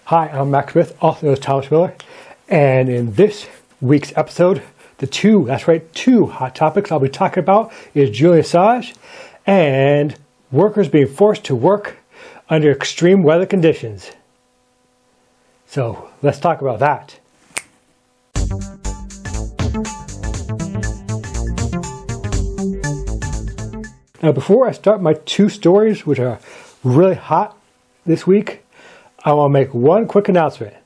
Hi, I'm Max Smith, also known as Thomas Miller, and in this week's episode, two hot topics I'll be talking about is Julian Assange and workers being forced to work under extreme weather conditions. So let's talk about that. Now, before I start my two stories, which are really hot this week, I want to make one quick announcement.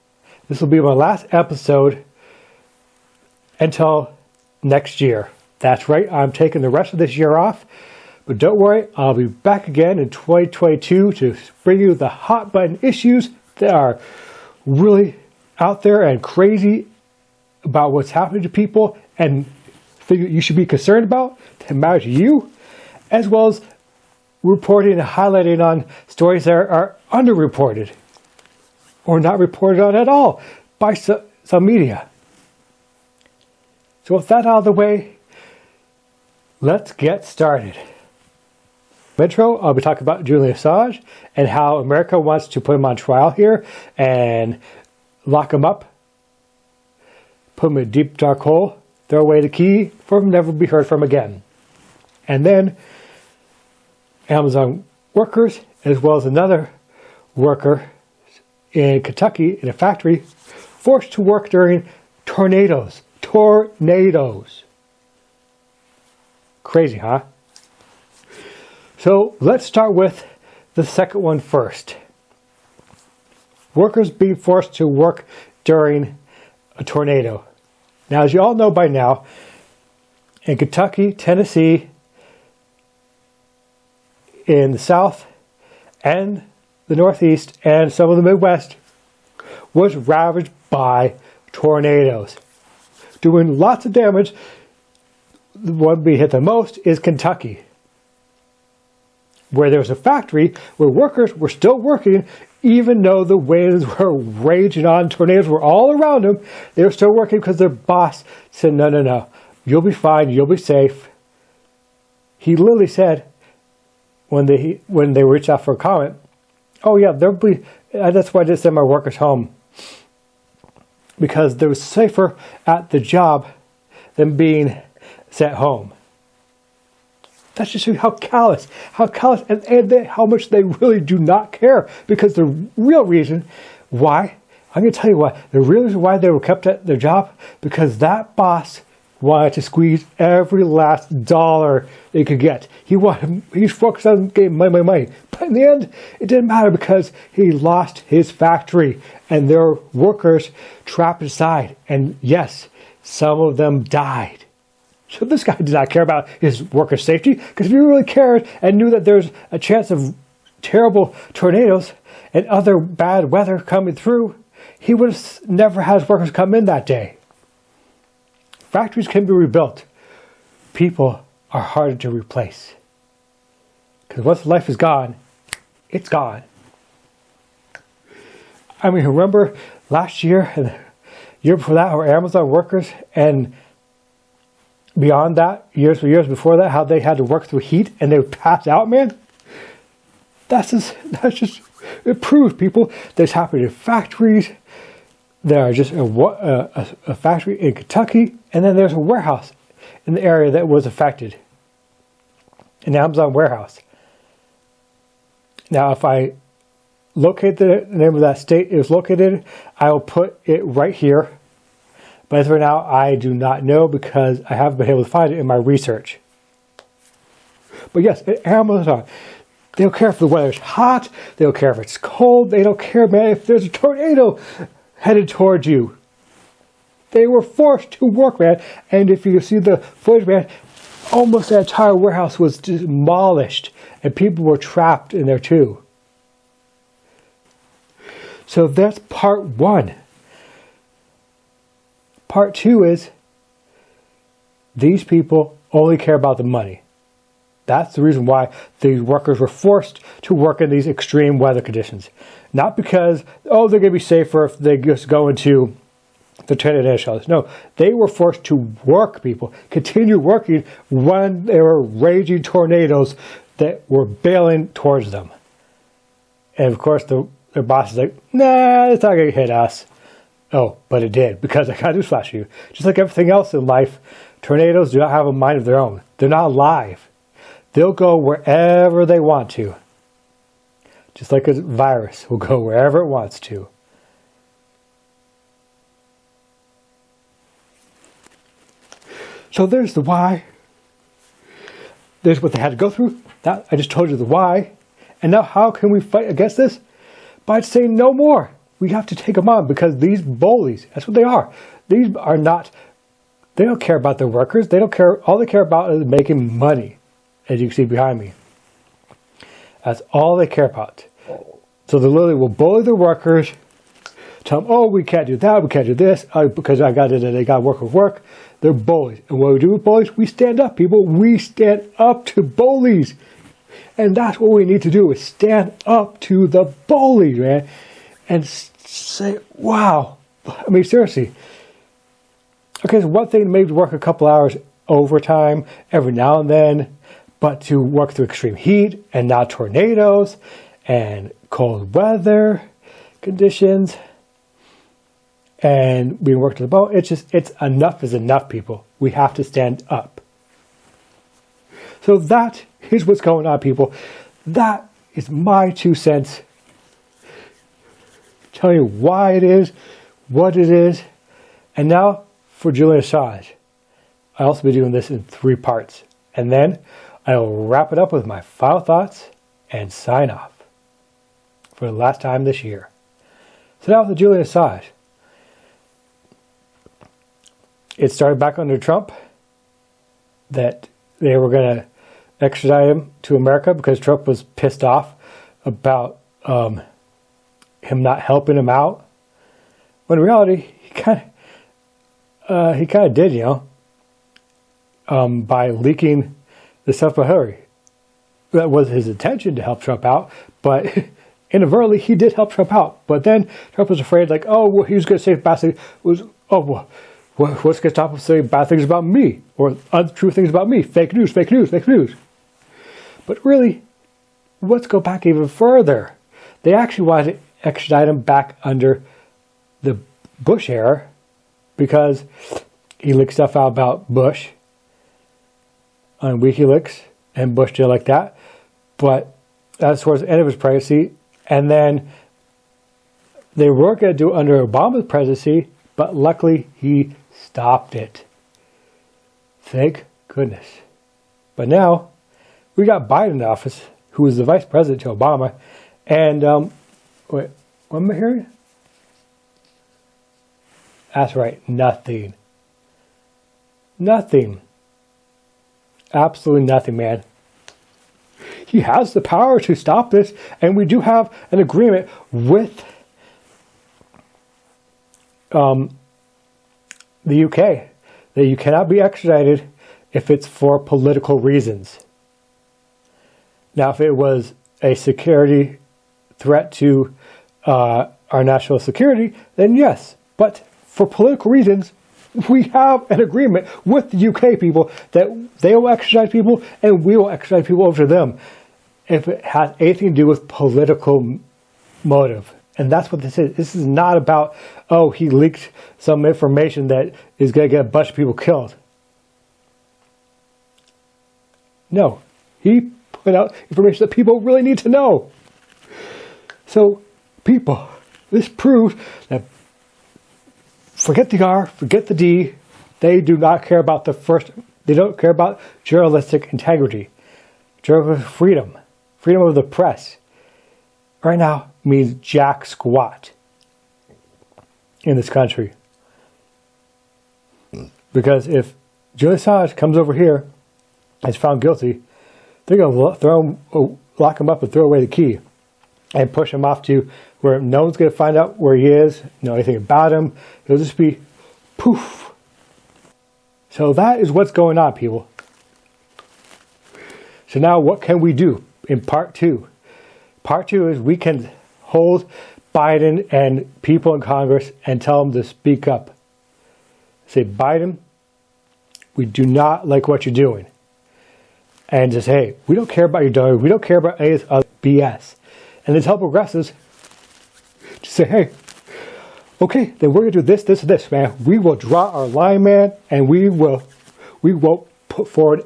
This will be my last episode until next year. That's right, I'm taking the rest of this year off. But don't worry, I'll be back again in 2022 to bring you the hot button issues that are really out there and crazy about what's happening to people and things you should be concerned about that matter to you, as well as reporting and highlighting on stories that are underreported or not reported on at all by some media. So with that out of the way, let's get started. Intro, I'll be talking about Julian Assange and how America wants to put him on trial here and lock him up, put him in a deep dark hole, throw away the key for him to never be heard from again. And then Amazon workers, as well as another worker in Kentucky in a factory, forced to work during tornadoes. Crazy, huh? So let's start with the second one first. Workers being forced to work during a tornado. Now, as you all know by now, in Kentucky, Tennessee, in the South and the Northeast and some of the Midwest was ravaged by tornadoes, doing lots of damage. The one being hit the most is Kentucky, where there was a factory where workers were still working even though the winds were raging on, tornadoes were all around them. They were still working because their boss said, no, you'll be fine, you'll be safe. He literally said, when they reached out for a comment, oh yeah, there'll be, that's why I just sent my workers home, because they were safer at the job than being sent home. That's just how callous, and how much they really do not care. Because the real reason why, I'm going to tell you why, the real reason why they were kept at their job, because that boss wanted to squeeze every last dollar they could get. He's focused on getting money. But in the end, it didn't matter because he lost his factory and there were workers trapped inside. And yes, some of them died. So this guy did not care about his workers' safety, because if he really cared and knew that there's a chance of terrible tornadoes and other bad weather coming through, he would have never had his workers come in that day. Factories can be rebuilt. People are harder to replace. Because once life is gone, it's gone. I mean, remember last year and the year before that, our Amazon workers, and beyond that, years before that, how they had to work through heat and they would pass out, man? That's just, it proves people that's happening in factories. There are just a factory in Kentucky, and then there's a warehouse in the area that was affected. An Amazon warehouse. Now, if I locate the name of that state it was located in, I will put it right here. But as of right now, I do not know because I haven't been able to find it in my research. But yes, at Amazon, they don't care if the weather's hot. They don't care if it's cold. They don't care, man, if there's a tornado headed towards you. They were forced to work, man. And if you see the footage, man, almost the entire warehouse was demolished and people were trapped in there too. So that's part one. Part two is these people only care about the money. That's the reason why these workers were forced to work in these extreme weather conditions. Not because, they're going to be safer if they just go into the tornado shelters. No, they were forced to work, people. Continue working when there were raging tornadoes that were bailing towards them. And of course, the their boss is like, nah, it's not going to hit us. Oh, but it did, because I got newsflash for you. Just like everything else in life, tornadoes do not have a mind of their own. They're not alive. They'll go wherever they want to. Just like a virus will go wherever it wants to. So there's the why. There's what they had to go through. That I just told you the why. And now how can we fight against this? By saying no more. We have to take them on, because these bullies, that's what they are. These are not, they don't care about their workers. They don't care, all they care about is making money, as you can see behind me. That's all they care about. So they literally will bully the workers, tell them, oh, we can't do that, we can't do this, because they got to work with work. They're bullies. And what we do with bullies, we stand up, people. We stand up to bullies. And that's what we need to do, is stand up to the bullies, man. And say, wow. I mean, seriously. Okay, so one thing, maybe work a couple hours overtime every now and then, but to work through extreme heat and now tornadoes and cold weather conditions and being worked to the bone, it's enough is enough, people. We have to stand up. So that is what's going on, people. That is my 2 cents. Tell you why it is, what it is. And now for Julian Assange. I'll also be doing this in 3 parts. And then I'll wrap it up with my final thoughts and sign off for the last time this year. So now with Julian Assange. It started back under Trump that they were going to extradite him to America because Trump was pissed off about him not helping him out. When in reality, he kind of did, by leaking the stuff about Hillary. That was his intention, to help Trump out, but inadvertently he did help Trump out. But then Trump was afraid, like, oh, well, he was going to say bad things. What's going to stop him saying bad things about me or untrue things about me? Fake news, fake news, fake news. But really, let's go back even further. They actually wanted to extradite him back under the Bush era because he leaked stuff out about Bush on WikiLeaks, and Bush did like that. But that's towards the end of his presidency. And then they were going to do it under Obama's presidency, but luckily he stopped it. Thank goodness. But now we got Biden in office, who was the vice president to Obama. And, wait, what am I hearing? That's right, nothing. Nothing. Absolutely nothing, man. He has the power to stop this, and we do have an agreement with the UK that you cannot be extradited if it's for political reasons. Now, if it was a security threat to our national security, then yes. But for political reasons, we have an agreement with the UK people that they will extradite people and we will extradite people over to them if it has anything to do with political motive. And that's what this is. This is not about, oh, he leaked some information that is going to get a bunch of people killed. No. He put out information that people really need to know. So, people, this proves that forget the R, forget the D. They do not care about they don't care about journalistic integrity, journalistic freedom, freedom of the press. Right now means jack squat in this country. Because if Julian Assange comes over here and is found guilty, they're going to lock him up and throw away the key and push him off to where no one's going to find out where he is, know anything about him. He'll just be poof. So that is what's going on, people. So now what can we do in part 2? Part 2 is we can hold Biden and people in Congress and tell them to speak up. Say, Biden, we do not like what you're doing. And just, hey, we don't care about your daughter. We don't care about any of this other BS. And then tell progressives, say, hey, okay, then we're going to do this, this, and this, man. We will draw our line, man, and we won't put forward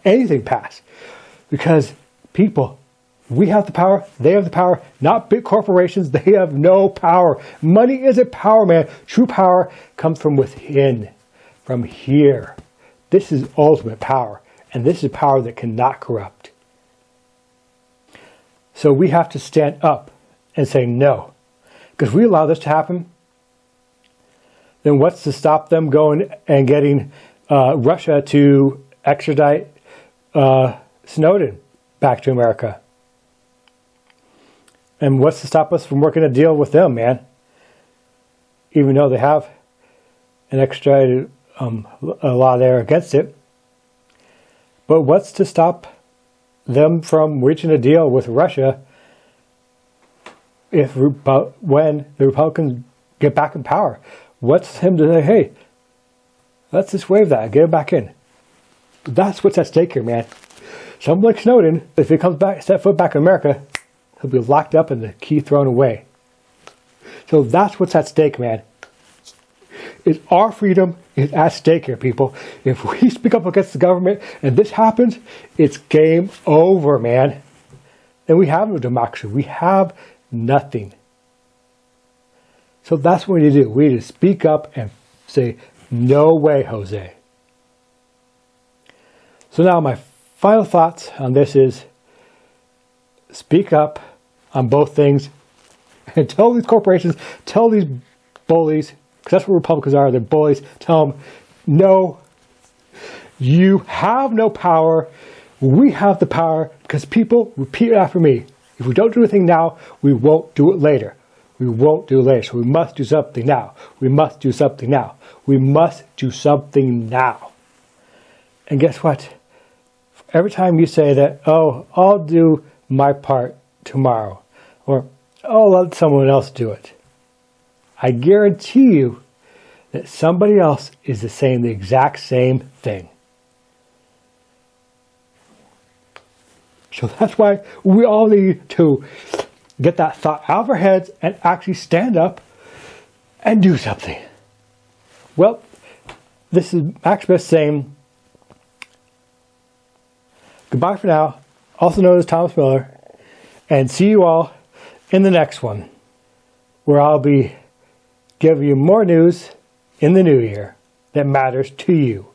anything pass. Because people, we have the power, they have the power, not big corporations, they have no power. Money isn't power, man. True power comes from within, from here. This is ultimate power, and this is power that cannot corrupt. So we have to stand up and say no. Because if we allow this to happen, then what's to stop them going and getting Russia to extradite Snowden back to America? And what's to stop us from working a deal with them, man? Even though they have an extradited a law there against it. But what's to stop them from reaching a deal with Russia when the Republicans get back in power? What's him to say, hey, let's just waive that, get him back in? That's what's at stake here, man. Someone like Snowden, if he comes back, set foot back in America, he'll be locked up and the key thrown away. So that's what's at stake, man. Is our freedom is at stake here, people. If we speak up against the government and this happens, it's game over, man. And we have no democracy. We have nothing. So that's what we need to do. We need to speak up and say, no way, Jose. So now my final thoughts on this is, speak up on both things and tell these corporations, tell these bullies, because that's what Republicans are, they're bullies, tell them, no, you have no power, we have the power, because people, repeat it after me, if we don't do anything now, we won't do it later. We won't do it later, so we must do something now. We must do something now. We must do something now. And guess what? Every time you say that, oh, I'll do my part tomorrow, or I'll let someone else do it, I guarantee you that somebody else is saying the exact same thing. So that's why we all need to get that thought out of our heads and actually stand up and do something. Well, this is Max Smith saying goodbye for now, also known as Thomas Miller, and see you all in the next one, where I'll be giving you more news in the new year that matters to you.